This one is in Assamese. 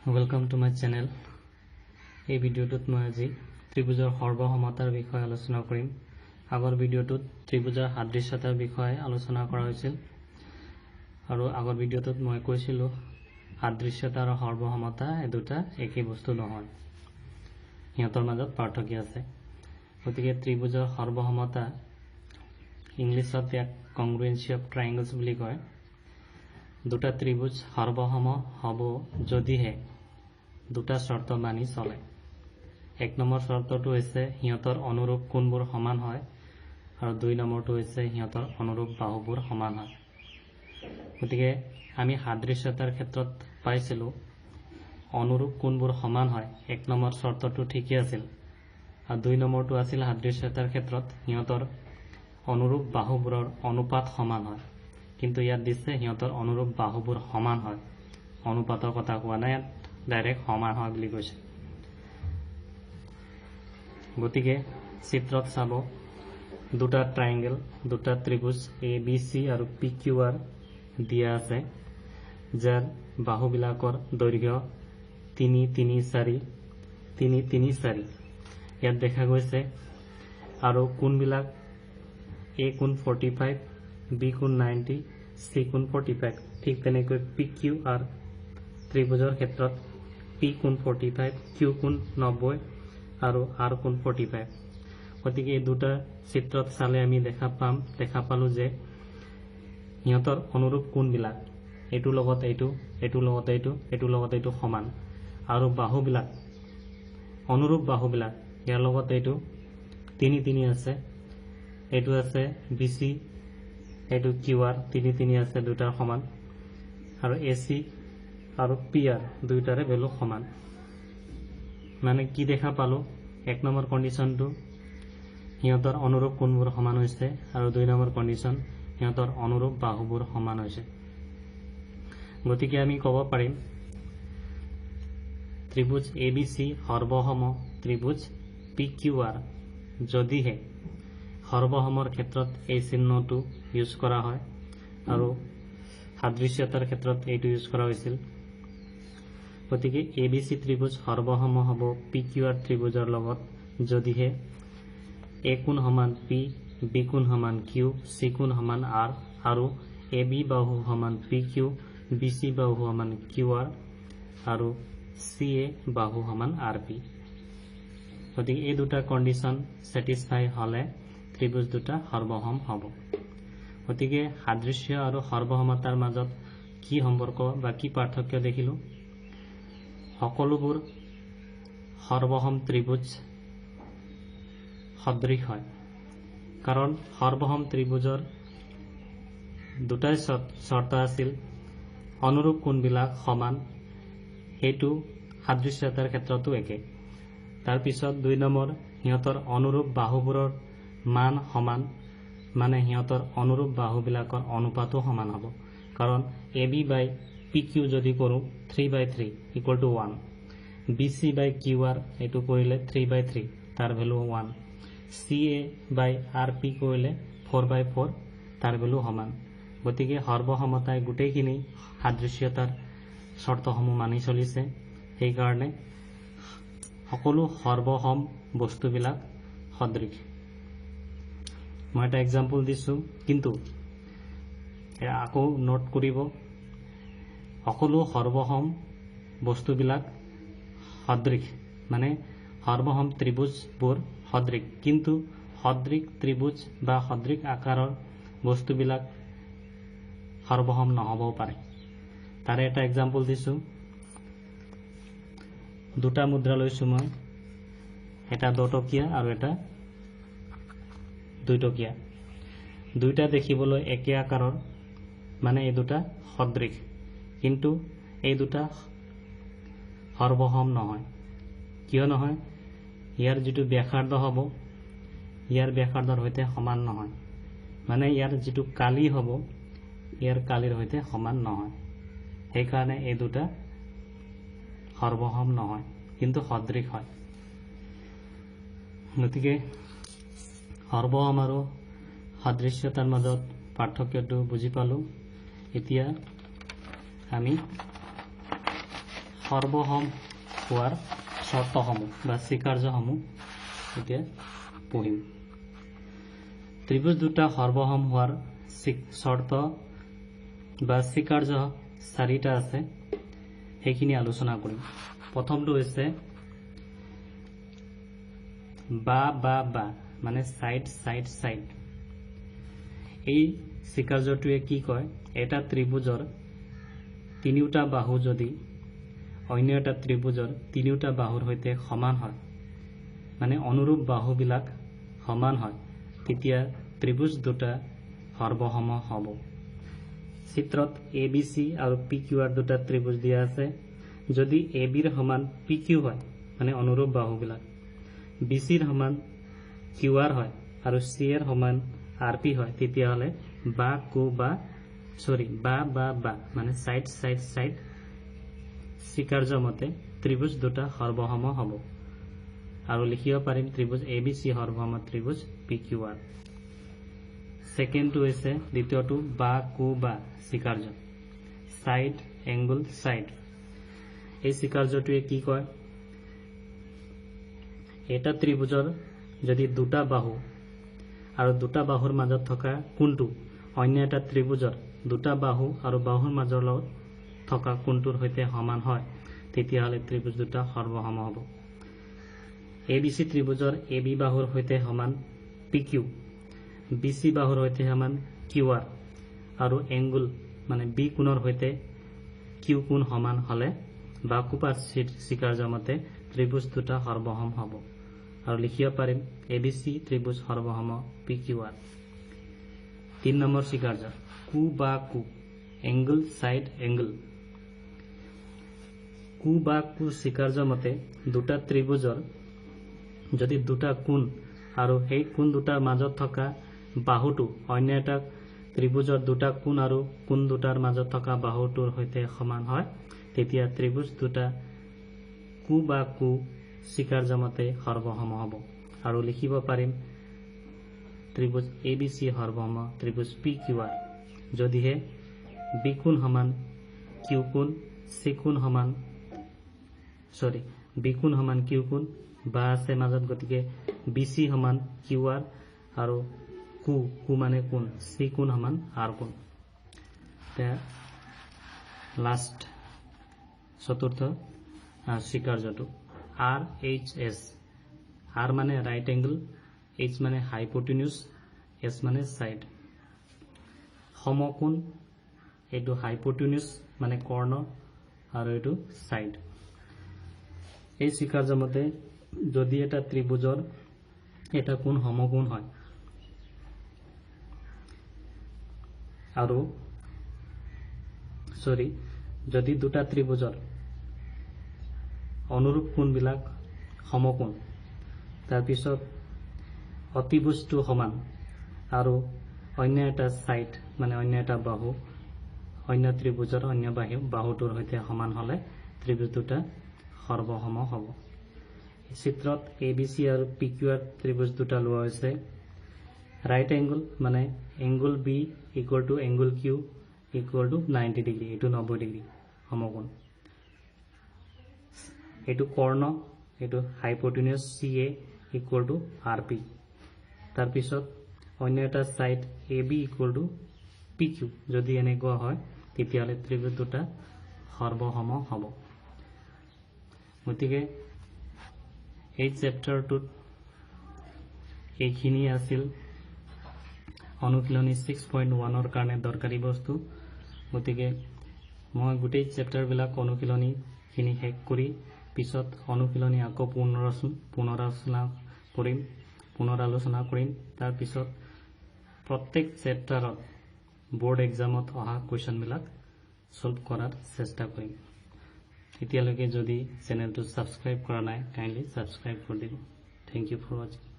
Welcome to my channel. এই ভিডিওটোত মই আজি ত্ৰিভুজৰ সৰ্বসমতাৰ বিষয়ে আলোচনা কৰিম। আগৰ ভিডিওটোত ত্ৰিভুজৰ সাদৃশ্যতাৰ বিষয়ে আলোচনা কৰা হৈছিল আৰু আগৰ ভিডিওটোত মই কৈছিলো সাদৃশ্যতা আৰু সৰ্বসমতা এই দুটা একেই বস্তু নহয়, ইহঁতৰ মাজত পাৰ্থক্য আছে। গতিকে ত্ৰিভুজৰ সৰ্বসমতা ইংলিছত ইয়াক কংগ্ৰুৱেন্সি অফ ট্ৰায়াঙ্গলছ বুলি কয়। দুটা ত্ৰিভুজ সৰ্বসম হ'ব যদিহে দুটা শৰ্ত মানি চলে। এক নম্বৰ শৰ্তটো হৈছে সিহঁতৰ অনুৰূপ কোণবোৰ সমান হয় আৰু দুই নম্বৰটো হৈছে সিহঁতৰ অনুৰূপ বাহুবোৰ সমান হয়। গতিকে আমি সাদৃশ্যতাৰ ক্ষেত্ৰত পাইছিলো অনুৰূপ কোণবোৰ সমান হয়, এক নম্বৰ শৰ্তটো ঠিকই আছিল আৰু দুই নম্বৰটো আছিল সাদৃশ্যতাৰ ক্ষেত্ৰত সিহঁতৰ অনুৰূপ বাহুবোৰৰ অনুপাত সমান হয়। কিন্তু ইয়াত দিছে সিহঁতৰ অনুৰূপ বাহুবোৰ সমান হয়, অনুপাতৰ কথা কোৱা নাই, ডাইৰেক্ট সমান হয় বুলি কৈছে। গতিকে চিত্ৰত চাব দুটা ট্ৰায়াঙ্গল, দুটা ত্ৰিভুজ ABC আৰু PQR দিয়া আছে, যাৰ বাহুবিলাকৰ দৈৰ্ঘ্য 3, 3, 4, 3, 3, 4 ইয়াত দেখা গৈছে আৰু কোণবিলাক A কোণ 45, B কোণ 90, C কোণ 45। ঠিক তেনেকৈ PQR ত্ৰিভুজৰ ক্ষেত্ৰত P কোণ 45, Q কোণ 90 আৰু R কোণ 45। গতিকে এই দুটা চিত্ৰত চালে আমি দেখা পালো যে সিহঁতৰ অনুৰূপ কোণবিলাক এইটোৰ লগত এইটো, এইটোৰ লগত এইটো, এইটোৰ লগত এইটো সমান আৰু বাহুবিলাক অনুৰূপ বাহুবিলাক ইয়াৰ লগত এইটো 3, 3 আছে, এইটো আছে BC, এইটো QR 3, 3 আছে, দুটাৰ সমান আৰু AC আৰু PR দুইটাৰে ভ্যালু সমান। মানে কি দেখা পালো, এক নম্বৰ কন্ডিশনটো সিহঁতৰ অনুৰূপ কোণবোৰ সমান হৈছে আৰু দুই নম্বৰ কন্ডিশন সিহঁতৰ অনুৰূপ বাহুবোৰ সমান হৈছে। গতিকে আমি ক'ব পাৰিম ত্ৰিভুজ ABC সৰ্বসম ত্ৰিভুজ PQR যদিহে সৰ্বসমৰ ক্ষেত্ৰত এই চিহ্নটো ইউজ কৰা হয় আৰু সাদৃশ্যতাৰ ক্ষেত্ৰত এইটো ইউজ কৰা হৈছিল। গতিকে ABC ত্ৰিভুজ সৰ্বসম হ'ব PQR ত্ৰিভুজৰ লগত যদিহে A কোণ সমান P, B কোণ সমান Q, C কোণ সমান R আৰু AB বাহু সমান PQ, BC বাহু সমান QR আৰু CA বাহু সমান RP। গতিকে এই দুটা কন্ডিশন স্যাটিসফাই হলে ত্ৰিভুজ দুটা সৰ্বসম হ'ব। গতিকে সাদৃশ্য আৰু সৰ্বসমতাৰ মাজত কি সম্পৰ্ক বা কি পাৰ্থক্য দেখিলো, সকলোবোৰ সৰ্বসম ত্ৰিভুজ সদৃশ হয়, কাৰণ সৰ্বসম ত্ৰিভুজৰ দুটাই শৰ্ত আছিল অনুৰূপ কোণবিলাক সমান, সেইটো সাদৃশ্যতাৰ ক্ষেত্ৰতো একে। তাৰ পিছত দুই নম্বৰ সিহঁতৰ অনুৰূপ বাহুবোৰৰ মান সমান, মানে সিহঁতৰ অনুৰূপ বাহুবিলাকৰ অনুপাতো সমান হ'ব, কাৰণ AB বাই PQ যদি কৰো 3/3 equal to 1, BC by QR এইটো কৰিলে 3/3 তাৰ ভ্যালু 1, CA বাই RP কৰিলে 4/4 তাৰ ভ্যালু সমান। গতিকে সৰ্বসমতাই গোটেইখিনি সাদৃশ্যতাৰ শৰ্তসমূহ মানি চলিছে, সেইকাৰণে সকলো সৰ্বসম বস্তুবিলাক সদৃশ। মই এটা এক্সাম্পল দিছো, কিন্তু আকৌ নোট কৰিব, সকলো সৰ্বসম বস্তুবিলাক সদৃশ, মানে সৰ্বসম ত্ৰিভুজবোৰ সদৃশ, কিন্তু সদৃশ ত্ৰিভুজ বা সদৃশ আকাৰৰ বস্তুবিলাক সৰ্বসম নহবও পাৰে। তাৰে এটা এক্সাম্পল দিছো, দুটা মুদ্ৰা লৈছো মই, এটা 10 টকীয়া আৰু এটা 2 টকীয়া। দুইটা দেখিবলৈ একে আকাৰৰ, মানে এই দুটা সদৃশ, কিন্তু এই দুটা সৰ্বসম নহয়। কিয় নহয়? ইয়াৰ যিটো ব্যাসাৰ্ধ হ'ব ইয়াৰ ব্যাসাৰ্ধৰ সৈতে সমান নহয়, মানে ইয়াৰ যিটো কালি হ'ব ইয়াৰ কালিৰ সৈতে সমান নহয়, সেইকাৰণে এই দুটা সৰ্বসম নহয়, কিন্তু সদৃশ হয়। গতিকে সৰ্বসম আৰু সাদৃশ্যতাৰ মাজত পাৰ্থক্যটো বুজি পালো। এতিয়া আমি সৰ্বসম হোৱাৰ শৰ্তসমূহ বা স্বীকাৰ্যসমূহ এতিয়া পঢ়িম। ত্ৰিভুজ দুটা সৰ্বসম হোৱাৰ শৰ্ত বা স্বীকাৰ্য 4টা আছে, সেইখিনি আলোচনা কৰিম। প্ৰথমটো হৈছে বা মানে সাইড সাইড সাইড। এই স্বীকাৰ্যটোৱে কি কয়, এটা ত্ৰিভুজৰ তিনিওটা বাহু যদি অন্য এটা ত্ৰিভুজৰ তিনিওটা বাহুৰ সৈতে সমান হয়, মানে অনুৰূপ বাহুবিলাক সমান হয়, তেতিয়া ত্ৰিভুজ দুটা সৰ্বসম হ'ব। চিত্ৰত ABC আৰু PQR দুটা ত্ৰিভুজ দিয়া আছে। যদি ABৰ সমান PQ হয়, মানে অনুৰূপ বাহুবিলাক, BCৰ সমান QR হয় আৰু Cৰ সমান RP হয়, তেতিয়াহ'লে বা মানে সাইড সাইড সাইড স্বীকাৰ্য মতে ত্ৰিভুজ দুটা সৰ্বসম হ'ব আৰু লিখিব পাৰিম ত্ৰিভুজ ABC সৰ্বসম ত্ৰিভুজ PQR। সেকেন্ডটো হৈছে দ্বিতীয়টো বা স্বীকাৰ্য, সাইড এংগল সাইড। এই স্বীকাৰ্যটোৱে কি কয়, এটা ত্ৰিভুজৰ যদি দুটা বাহু আৰু দুটা বাহুৰ মাজত থকা কোণটো অন্য এটা ত্ৰিভুজৰ দুটা বাহু আৰু বাহুৰ মাজৰ লগত থকা কোণটোৰ সৈতে সমান হয়, তেতিয়াহ'লে ত্ৰিভুজ দুটা সৰ্বসম হ'ব। ABC ত্ৰিভুজৰ AB বাহুৰ সৈতে সমান PQ, BC বাহুৰ সৈতে সমান QR আৰু এংগল মানে B কোণৰ সৈতে Q কোণ সমান হ'লে বাকুপাত স্বীকাৰ্য মতে ত্ৰিভুজ দুটা সৰ্বসম হ'ব আৰু লিখিব পাৰিম ABC ত্ৰিভুজ সৰ্বসম PQR। 3 নম্বৰ স্বীকাৰ্য কু এংগল সাইড এংগল। কু স্বীকাৰ্য মতে দুটা ত্ৰিভুজৰ যদি দুটা কোণ আৰু সেই কোণ দুটাৰ মাজত থকা বাহুটো অন্য এটা ত্ৰিভুজৰ দুটা কোণ আৰু কোণ দুটাৰ মাজত থকা বাহুটোৰ সৈতে সমান হয়, তেতিয়া ত্ৰিভুজ দুটা কু স্বীকাৰ্য মতে সৰ্বসম হ'ব আৰু লিখিব পাৰিম ত্ৰিভুজ ABC সৰ্বসম ত্ৰিভুজ PQR। যদিহে B কোণ সমান Q কোণ, B কোণ সমান Q কোণ বা আছে মাজত, গতিকে BC সমান QR আৰু কু মানে কোণ C কোণ সমান R কোণ। লাষ্ট চতুৰ্থ স্বীকাৰ্যটো RHS। R মানে ৰাইট এংগল, H মানে হাইপোটেনিউজ, S মানে সাইড। সমকোণ, এইটো হাইপোটেনিউজ মানে কৰ্ণ আৰু এইটো সাইড। এই স্বীকাৰ্য মতে যদি এটা ত্ৰিভুজৰ এটা কোণ সমকোণ হয় আৰু যদি দুটা ত্ৰিভুজৰ অনুৰূপ কোণবিলাক সমকোণ, তাৰপিছত অতিভুজটো সমান আৰু অন্য এটা সাইড মানে অন্য এটা বাহু অন্য ত্ৰিভুজৰ অন্য বাহুটোৰ সৈতে সমান হ'লে ত্ৰিভুজ দুটা সৰ্বসম হ'ব। চিত্ৰত ABC আৰু PQR ত্ৰিভুজ দুটা লোৱা হৈছে। ৰাইট এংগল মানে angle B equal to angle Q equal to 90 degree, এইটো 90 ডিগ্ৰী সমকোণ। এইটো কৰ্ণ, এইটো হাইপোটেনিউজ CA ইকুৱেল টু RP। তাৰপিছত অন্য এটা side AB equal to PQ। যদি এনেকুৱা হয় তেতিয়াহ'লে ত্ৰিভুজ দুটা সৰ্বসম হ'ব। গতিকে এই চেপ্টাৰটোত এইখিনি আছিল অনুশীলনী 6.1ৰ কাৰণে দৰকাৰী বস্তু। গতিকে মই গোটেই চেপ্টাৰবিলাক অনুশীলনীখিনি শেষ কৰি পিছত অনুশীলনী আকৌ পুনৰালোচনা কৰিম। তাৰপিছত প্ৰত্যেক চেপ্টাৰত বোৰ্ড এক্সামত অহা কুৱেশ্যনবিলাক সলভ কৰাৰ চেষ্টা কৰিম। এতিয়ালৈকে যদি চেনেলটো ছাবস্ক্ৰাইব কৰা নাই, কাইণ্ডলি ছাবস্ক্ৰাইব কৰি দিব। থেংক ইউ ফৰ ৱাচিং।